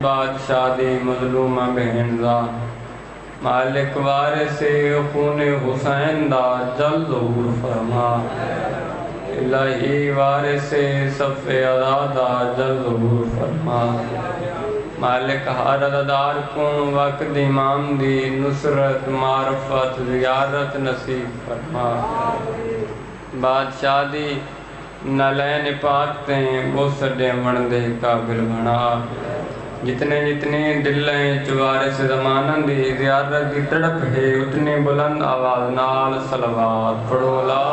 بادشاہ دی مظلومہ بہن دا مالک وارث خون حسین دا جلد ظہور فرما الہی وارث صف عزا جلد ظہور فرما مالک ہر عددار کو وقت امام دی نصرت معرفت زیارت نصیب فرما بادشاہ دی نلین پاک تیں بوسڈے وندے قابل بنا جتنے جتنے دلیں چوارث زمانہ دی زیارت دی تڑپ ہے اتنے بلند آواز نال صلوات پڑھو لا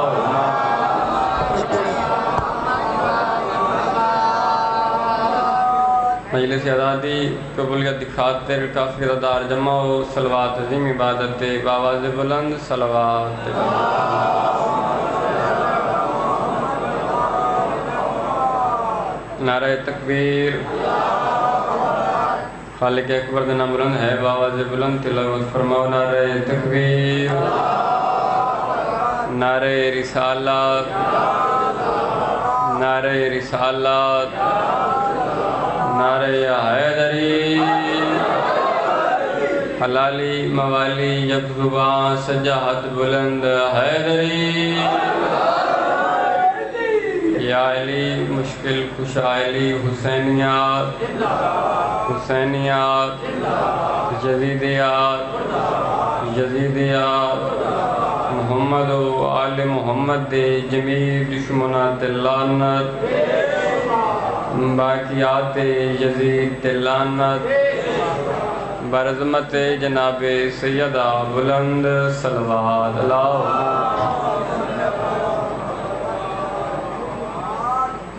مجلس آزادی قبولیت دی خاطر کافی عددار جمع ہو صلوات عظیم عبادت بآواز بلند صلوات نعرہ تکبیر خالق اکبر دا نام بلند ہے بآواز بلند تلاوت فرماؤ نعرہ تکبیر نعرہ رسالت نعرہ رسالت نعرہ حیدری حلالی موالی یک زبان سجاحت بلند حیدری یا علی مشکل کشا علی حسینیات حسینیات جدیدیات جدیدیات محمد و آل محمد دے جمیع دشمنات لعنت باقیات یزید لعنت برعظمت جناب سیدہ بلند صلوات اللہ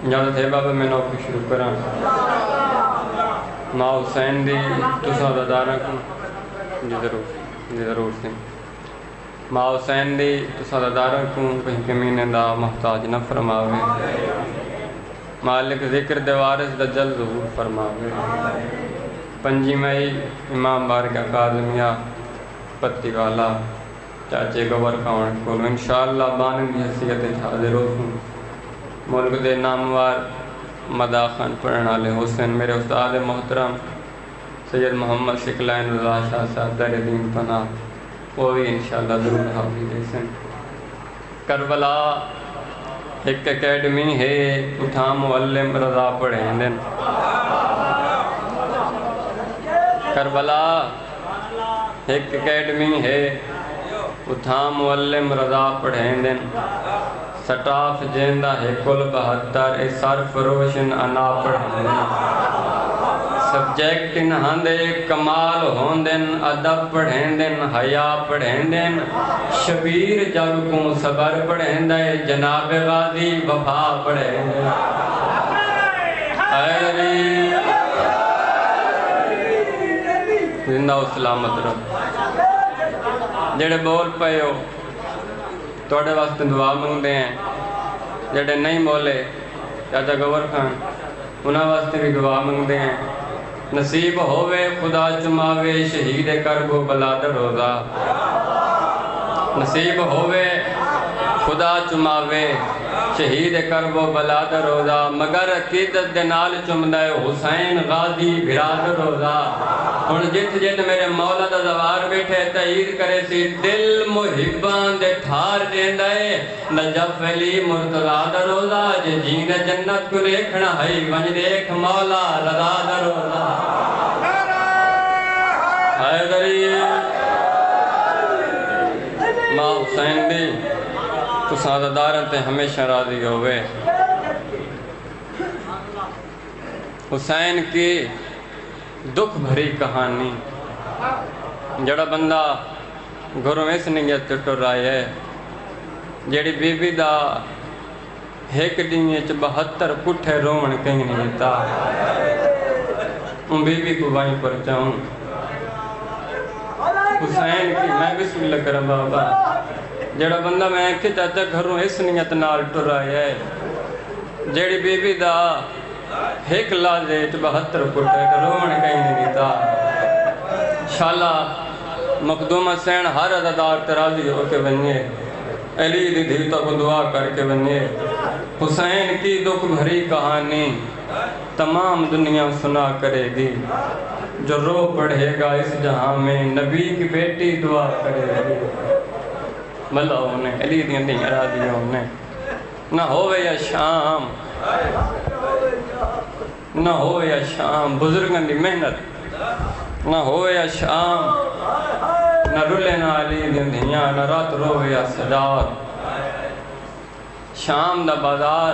اجازت ہے بابا میں نوکری شروع کروں ماں حسین دی تساں داداراں کو جی ضرور سے ماں حسین دی تساں داداراں کو کہیں کمینے دا محتاج نہ فرماوے مالک ذکر دے وارث دا جلد ظہور فرماوے 5 مئی امام بارگاہ کاظمیہ پتی والا چاچے گور کاؤن کو انشاءاللہ بانن کی حیثیت حاضر ہوں ملک دے ناموار مداخن پڑھنے والے حسین میرے استاد محترم سید محمد شکلین رضا شاہ صاحب در دین پناہ وہ بھی انشاءاللہ ضرور حاضر دے سن کربلا ایک اکیڈمی ہے اٹھا معلم رضا پڑھیں دن کربلا ایک اکیڈمی ہے اٹھا معلم رضا پڑھیں دن سٹاف جیندہ ہے کل 72 سرف روشن انا پڑھیں دن سبجیکٹ انہاندے کمال ہوندن ادب پڑھیں دن حیا پڑھیں دن شبیر جب کو صبر پڑھیں دے جناب غازی وفا پڑھیں دن حیدری زندہ و سلامت رہو جڑے بول پئے ہو توڑے واسطے دعا مانگتے ہیں جڑے نہیں بولے چاچا گور خان انہاں واسطے بھی دعا مانگتے ہیں نصیب ہووے خدا چماوے شہید کرب و بلاد روزہ نصیب ہووے خدا چماوے شہید کرب و بلاد روزہ مگر عقیدت دے نال چمدے حسین غازی براد روزہ ہن جت جت میرے مولا دا زوار بیٹھے تعید کرے سی دل محبان دے ٹھار دیندے نجف علی مرتضی دا روزہ جے جین جنت کو دیکھنا ہے ونج دیکھ مولا رضا دا روزہ حیدری ماں حسین دی تو سعادتدارن تے ہمیشہ راضی ہوئے حسین کی دکھ بھری کہانی جڑا بندہ گھروں میں سے نیت ٹر رہا ہے جڑی بی بی دا ایک دن 72 پٹھے رومن کہیں نہیں تا ان بی بی کو وہیں پر چاہوں حسین کی میں بسم اللہ کرم بابا جڑا بندہ میں کہ چاچا گھروں اس نیت نال ٹر رہا ہے جڑی بی بی دا ایک لازے 72 پٹھے رومن کہیں نہیں تا شالا مقدوم حسین ہر عددار تراضی ہو کے بنیے علی دی دھیتا کو دعا کر کے بنیے حسین کی دکھ بھری کہانی تمام دنیا سنا کرے گی، جو رو پڑھے گا اس جہاں میں نبی کی بیٹی دعا کرے گی۔ بھلا انہیں علی دیاں نہیں ارادیاں انہیں نہ ہوئے یا شام، نہ ہوئے یا شام بزرگاں دی محنت، نہ ہوئے یا شام نہ رلے نہ علی دیاں دھیاں، نہ رات روے یا سجاد۔ شام دا بازار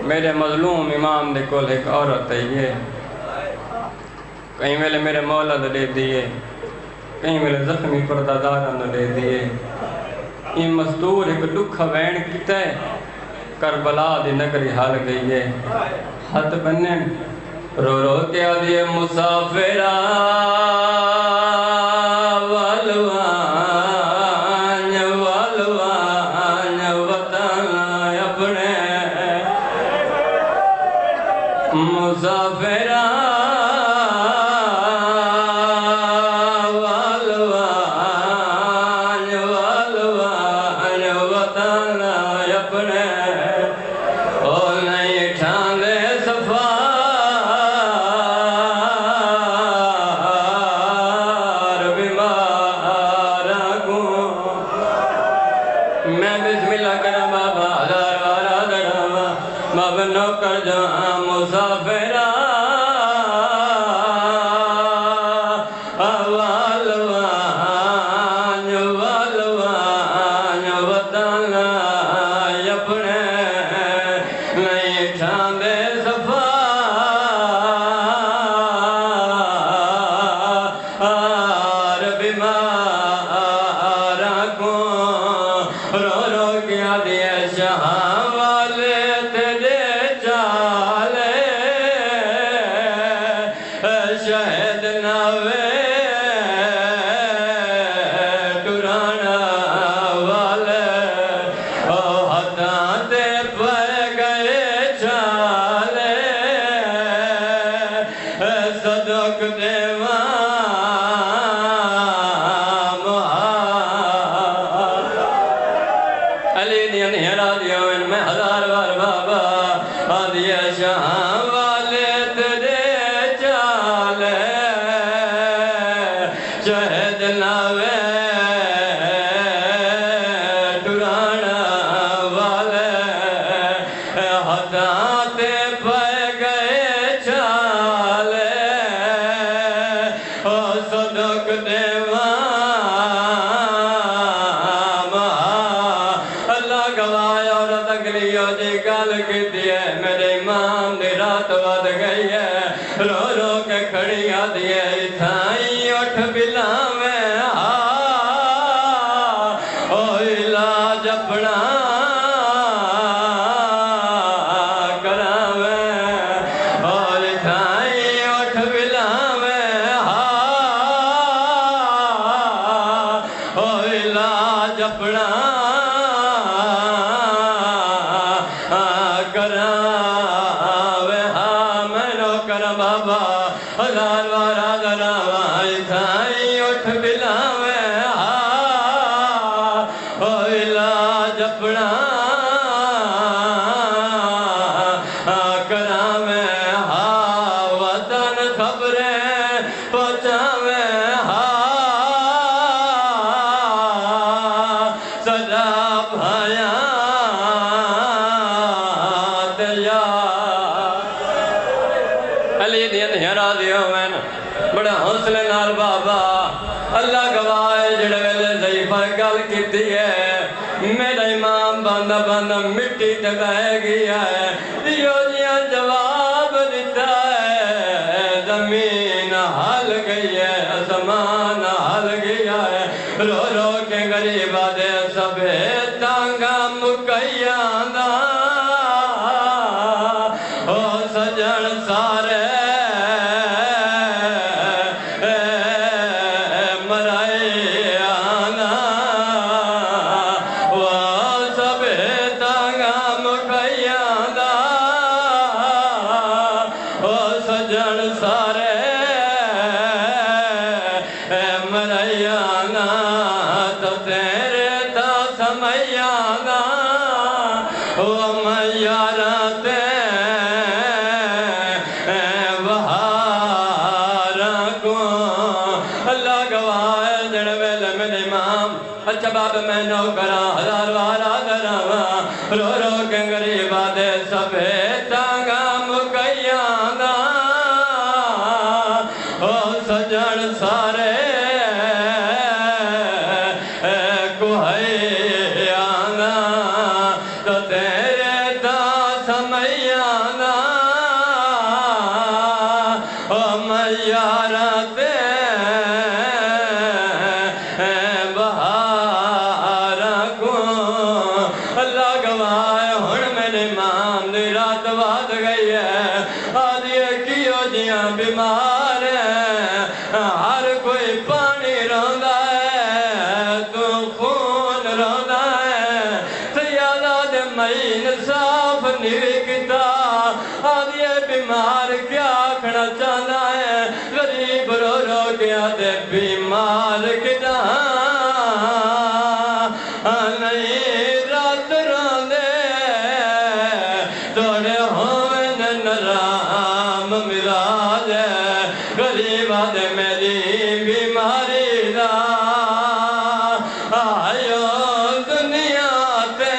میرے مظلوم امام دے کول ایک عورت ہے، یہ کہیں ویلے میرے مولا دا دے دیئے، کہیں ویلے زخمی پردہ داراں دا دے دیئے۔ یہ مزدور ایک دکھا وین کیتا ہے، کربلا دی نگری حال گئی ہے۔ ہاتھ بننے رو رو کے آدھے مسافرہ والوان والوان وطن اپنے مسافرہ والوان والوان وطن اپنے او نہیں ٹھاندے سفار بیماراں کو۔ میں بسم اللہ کرا بابا ہزار وارا دڑاوا بابا نوکر جہاں مسافرہ والوان والوان وطن اپنے نہیں ٹھاندے سفار بیماراں کو۔ رو رو کیا دیا شہاں والے تیرے چالے شہد ناوے ٹرانا والے او ہتھاں تے پہ گئے چالے صدق دیواں علی دیاں نیرہ دیاں میں ہزار بار بابا آدھیا شاہاں والے تیرے چالے شہد ناوے ٹرانا والے ہتھاں تے پہ گئے چالے او صدق دیواں گوایا عورت اگلیوں جی گل کی دیئے میرے امام دی رات ود گئی ہے۔ رو رو کے کھڑیاں دیئے اتھائی اٹھ بلاویں او علاج اپنا کراویں اور اتھائی اٹھ بلاویں او علاج اپنا کراوے ہاں میں نوکر بابا ہزار وارا دراواں اتھائی اٹھ بلاوے ہاں او علاج اپنا کراوے ہاں وطن خبریں پہنچاوے ہاں سجا بھائیاں علی دیاں نیرہ دیاں میں بڑا حوصلے نال بابا اللہ گواہ جڑے ویلے ضعیفہ گل کیتی ہے میرا امام باندھا باندھا مٹی تے بہ گیا ہے دیو جیاں جواب دیتا ہے زمین ہل گئی ہے آسمان ہل گیا ہے رو رو کے غریبہ دے سبے تانگا مکیاں دا او سجن سارے مرائی آنا وہ سب تانگا مکیاں دا او سجن سارے مرائی آنا تو تیرے چباب میں نوکراں ہزار وارا دراواں رو رو کے غریباں دے سبے تانگا مکیاں دا او سجن سارے کوہیاں دا تو تیرے دا سمیاں دا او میارہ تے بہاراں کو اللہ گواہ ہن میرے امام دی رات بعد گئی ہے آدھیے کیو جیاں بیمار ہیں ہر کوئی پانی روندا ہے تو خون روندا ہے سیادہ دے مہین صاف نیوی کتا آدھیے بیمار کیا آکھنا چاہنا ہے غریب رو رو گیا دے بیمار کتا نہیں رات روندے توڑے ہوئن نرام مراج ہے غریبہ دے میری بیماری دا آئیو دنیا تے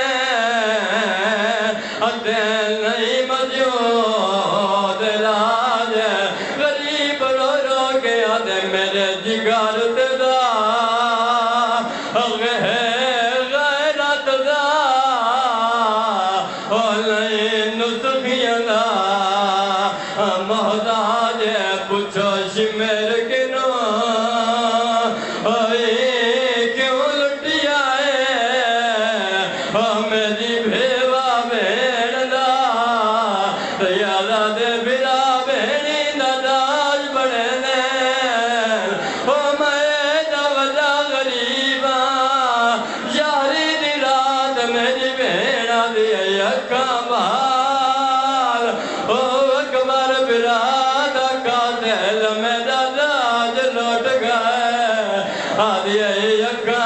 نہیں موجود علاج ہے غریب رو رو گیا دے میرے جگر تے دا غیرت دا نہیں نسخیاں دا محتاج ہے پوچھو شمیر کنوں کیوں لٹیا ہے میری بھیوا بھیڑ دا سیادہ دے بھرا بھیڑی دا داج بڑے نے میں دا وجہ غریباں یاری دی رات میری بھیڑا دی اکھاں بھال اکبر براد قاتل میرا داج لوٹ گئے آدھی اکھاں